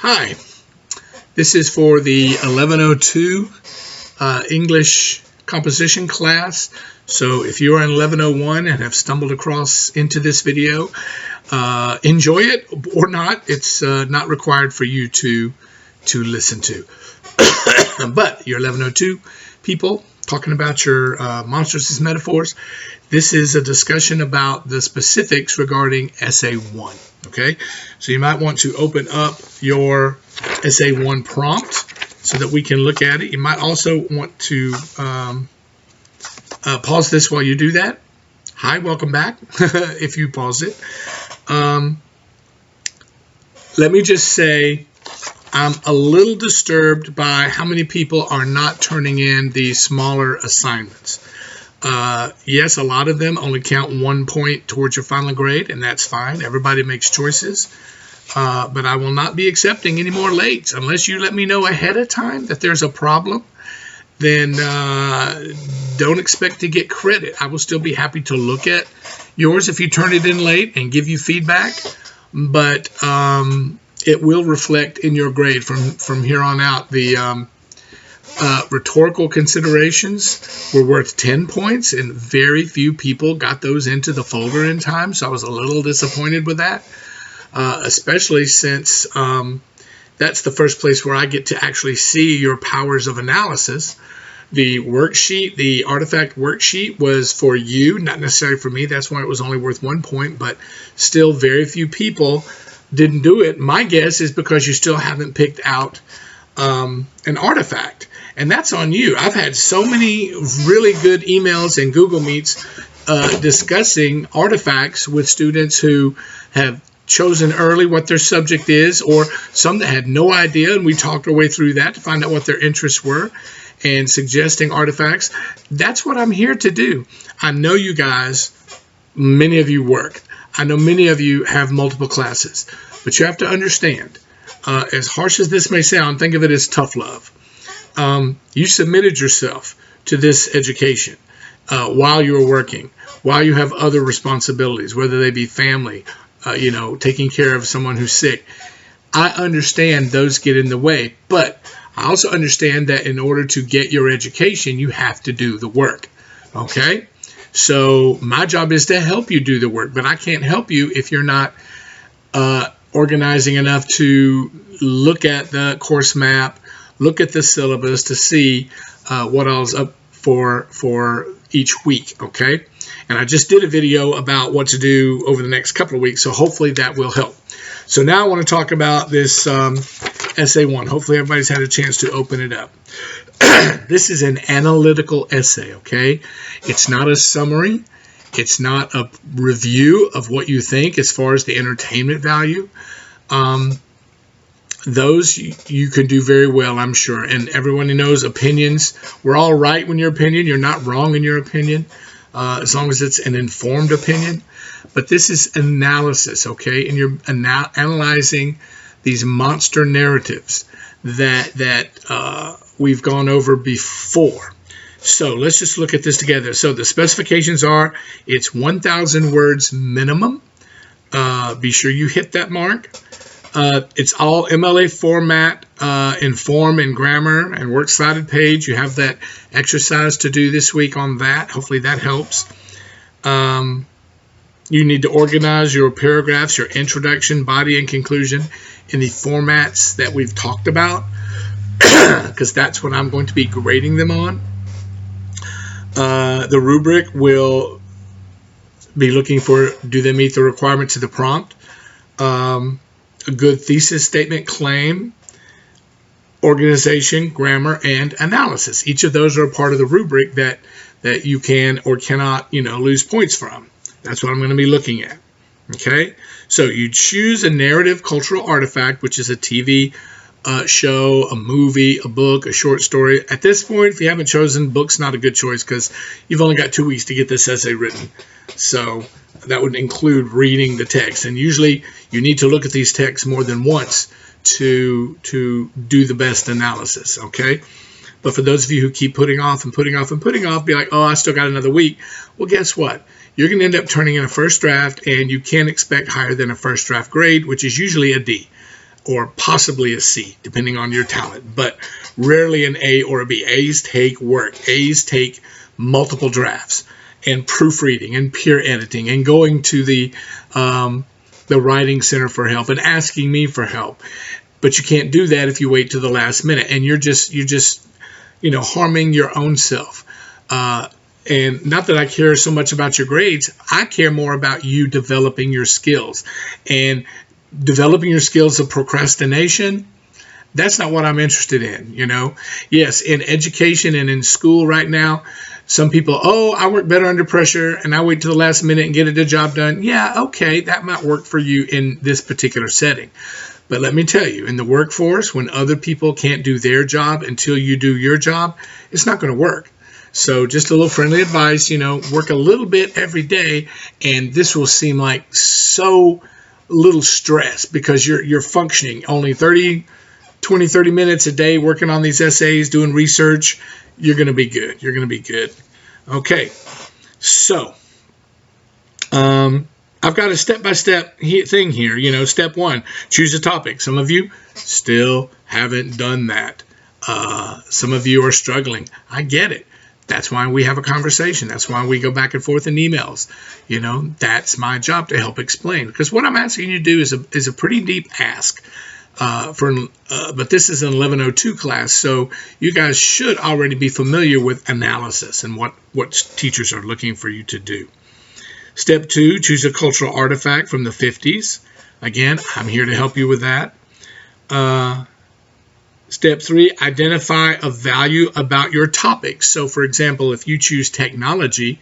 Hi, this is for the 1102 English composition class. So if you are in 1101 and have stumbled across into this video, enjoy it or not. It's not required for you to listen to. But you're 1102 people talking about your monsters as metaphors. This is a discussion about the specifics regarding Essay 1. Okay, so you might want to open up your Essay 1 prompt so that we can look at it. You might also want to pause this while you do that. Hi, welcome back, if you pause it. Let me just say I'm a little disturbed by how many people are not turning in the smaller assignments. Yes, a lot of them only count 1 point towards your final grade, and that's fine. Everybody makes choices. But I will not be accepting any more lates unless you let me know ahead of time that there's a problem. Then don't expect to get credit. I will still be happy to look at yours if you turn it in late and give you feedback. But it will reflect in your grade from here on out. The rhetorical considerations were worth 10 points, and very few people got those into the folder in time, so I was a little disappointed with that, especially since that's the first place where I get to actually see your powers of analysis. The worksheet, the artifact worksheet, was for you, not necessarily for me. That's why it was only worth 1 point, but still very few people didn't do it. My guess is because you still haven't picked out an artifact. And that's on you. I've had so many really good emails and Google Meets discussing artifacts with students who have chosen early what their subject is, or some that had no idea, and we talked our way through that to find out what their interests were and suggesting artifacts. That's what I'm here to do. I know you guys, many of you work. I know many of you have multiple classes, but you have to understand, as harsh as this may sound, think of it as tough love. You submitted yourself to this education while you were working, while you have other responsibilities, whether they be family, taking care of someone who's sick. I understand those get in the way, but I also understand that in order to get your education, you have to do the work. Okay? So my job is to help you do the work, but I can't help you if you're not organizing enough to look at the course map, look at the syllabus to see what I was up for each week, okay? And I just did a video about what to do over the next couple of weeks, so hopefully that will help. So now I want to talk about this Essay 1. Hopefully everybody's had a chance to open it up. This is an analytical essay, okay? It's not a summary. It's not a review of what you think as far as the entertainment value. Those you can do very well, I'm sure. And everyone who knows opinions, we're all right in your opinion. You're not wrong in your opinion, as long as it's an informed opinion. But this is analysis, okay? And you're analyzing these monster narratives that we've gone over before. So let's just look at this together. So the specifications are, it's 1,000 words minimum. Be sure you hit that mark. It's all MLA format in form and grammar and works cited page. You have that exercise to do this week on that. Hopefully that helps. You need to organize your paragraphs, your introduction, body, and conclusion in the formats that we've talked about, because that's what I'm going to be grading them on. The rubric will be looking for, do they meet the requirements of the prompt? A good thesis statement, claim, organization, grammar, and analysis. Each of those are a part of the rubric that you can or cannot, lose points from. That's what I'm going to be looking at. Okay? So you choose a narrative cultural artifact, which is a TV show, a movie, a book, a short story. At this point, if you haven't chosen, book's not a good choice because you've only got 2 weeks to get this essay written. So that would include reading the text. And usually you need to look at these texts more than once to do the best analysis, okay? But for those of you who keep putting off and putting off and putting off, be like, oh, I still got another week. Well, guess what? You're going to end up turning in a first draft, and you can't expect higher than a first draft grade, which is usually a D. or possibly a C, depending on your talent, but rarely an A or a B. A's take work. A's take multiple drafts and proofreading and peer editing and going to the writing center for help and asking me for help. But you can't do that if you wait to the last minute, and you're just harming your own self. And not that I care so much about your grades, I care more about you developing your skills. And developing your skills of procrastination, that's not what I'm interested in, Yes, in education and in school right now, some people, I work better under pressure and I wait till the last minute and get the job done. Yeah, okay, that might work for you in this particular setting. But let me tell you, in the workforce, when other people can't do their job until you do your job, it's not going to work. So just a little friendly advice, work a little bit every day, and this will seem like so little stress because you're functioning only 30 minutes a day working on these essays, doing research. You're going to be good. You're going to be good. Okay. So, I've got a step-by-step thing here. Step 1, choose a topic. Some of you still haven't done that. Some of you are struggling. I get it. That's why we have a conversation. That's why we go back and forth in emails. That's my job to help explain. Because what I'm asking you to do is a pretty deep ask. But this is an 1102 class, so you guys should already be familiar with analysis and what teachers are looking for you to do. Step 2, choose a cultural artifact from the 50s. Again, I'm here to help you with that. Step 3, identify a value about your topic. So, for example, if you choose technology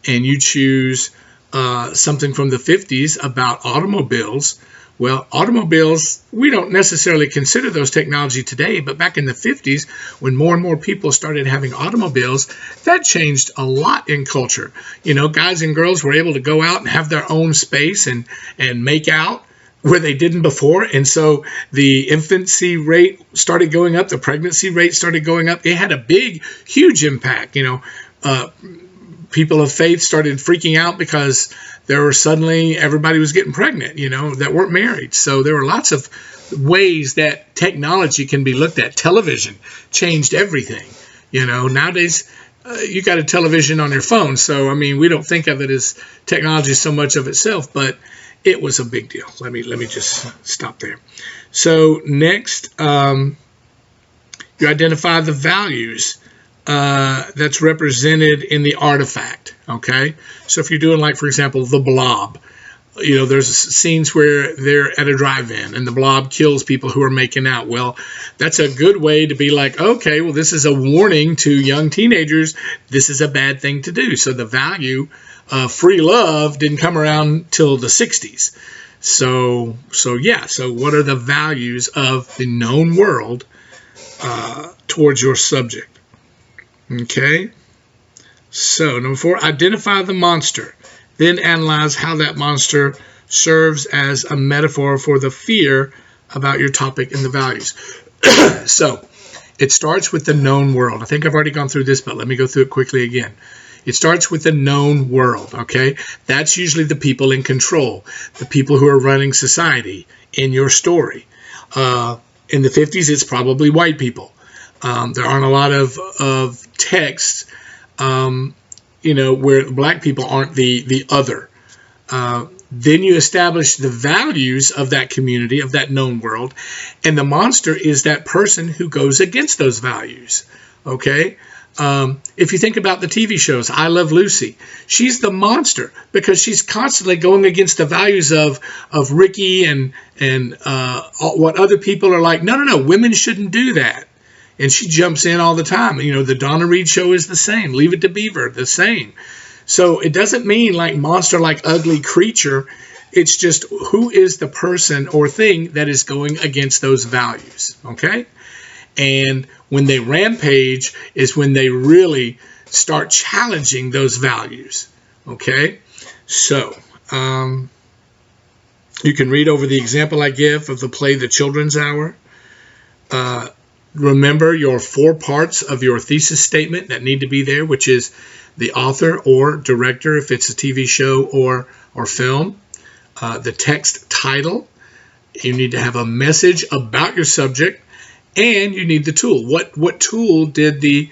and you choose something from the 50s about automobiles, well, automobiles, we don't necessarily consider those technology today, but back in the 50s, when more and more people started having automobiles, that changed a lot in culture. Guys and girls were able to go out and have their own space and make out where they didn't before. And so the infancy rate started going up, the pregnancy rate started going up. It had a huge impact. People of faith started freaking out because everybody was getting pregnant, that weren't married. So there were lots of ways that technology can be looked at. Television changed everything. Nowadays you got a television on your phone. So, we don't think of it as technology so much of itself, but it was a big deal. Let me just stop there. So next, you identify the values that's represented in the artifact. Okay, so if you're doing, like, for example, The Blob, there's scenes where they're at a drive-in and the blob kills people who are making out. Well, that's a good way to be like, okay, well, this is a warning to young teenagers. This is a bad thing to do. So the value of free love didn't come around till the 60s. So what are the values of the known world towards your subject? Okay. So number 4, identify the monster. Then analyze how that monster serves as a metaphor for the fear about your topic and the values. So it starts with the known world. I think I've already gone through this, but let me go through it quickly again. It starts with the known world, okay? That's usually the people in control, the people who are running society in your story. In the 50s, it's probably white people. There aren't a lot of texts, where black people aren't the other. Then you establish the values of that community, of that known world, and the monster is that person who goes against those values, okay? If you think about the TV shows, I Love Lucy, she's the monster because she's constantly going against the values of Ricky and what other people are like. No, women shouldn't do that. And she jumps in all the time. The Donna Reed show is the same. Leave It to Beaver, the same. So it doesn't mean like monster, like ugly creature. It's just who is the person or thing that is going against those values, okay? And when they rampage is when they really start challenging those values, okay? So you can read over the example I give of the play The Children's Hour. Remember your 4 parts of your thesis statement that need to be there, which is the author or director, if it's a TV show or film, the text title, You need to have a message about your subject, and you need the tool. What tool did the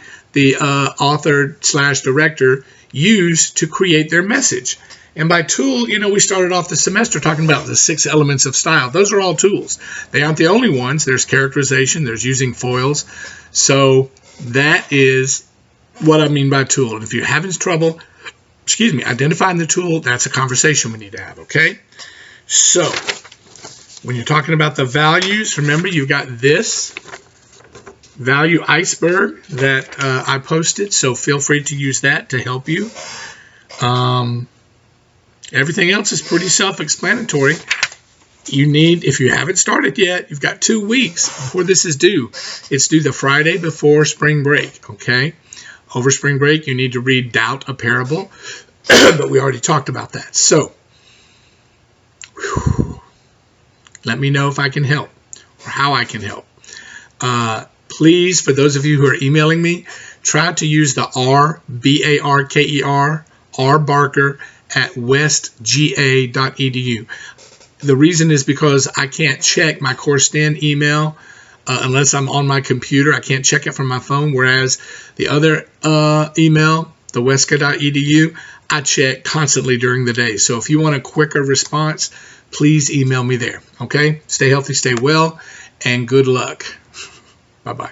author / director use to create their message? And by tool, we started off the semester talking about the 6 elements of style. Those are all tools. They aren't the only ones. There's characterization. There's using foils. So that is what I mean by tool. And if you're having trouble, identifying the tool, that's a conversation we need to have, okay? So when you're talking about the values, remember you've got this value iceberg that I posted, so feel free to use that to help you. Everything else is pretty self-explanatory. If you haven't started yet, you've got 2 weeks before this is due. It's due the Friday before spring break, okay? Over spring break, you need to read Doubt, a Parable, but we already talked about that. So, let me know if I can help or how I can help. Please, for those of you who are emailing me, try to use the RBARKER, rbarker at westga.edu. The reason is because I can't check my CourseStand email unless I'm on my computer. I can't check it from my phone, whereas the other email, the westga.edu, I check constantly during the day. So if you want a quicker response, please email me there. Okay? Stay healthy, stay well, and good luck. Bye-bye.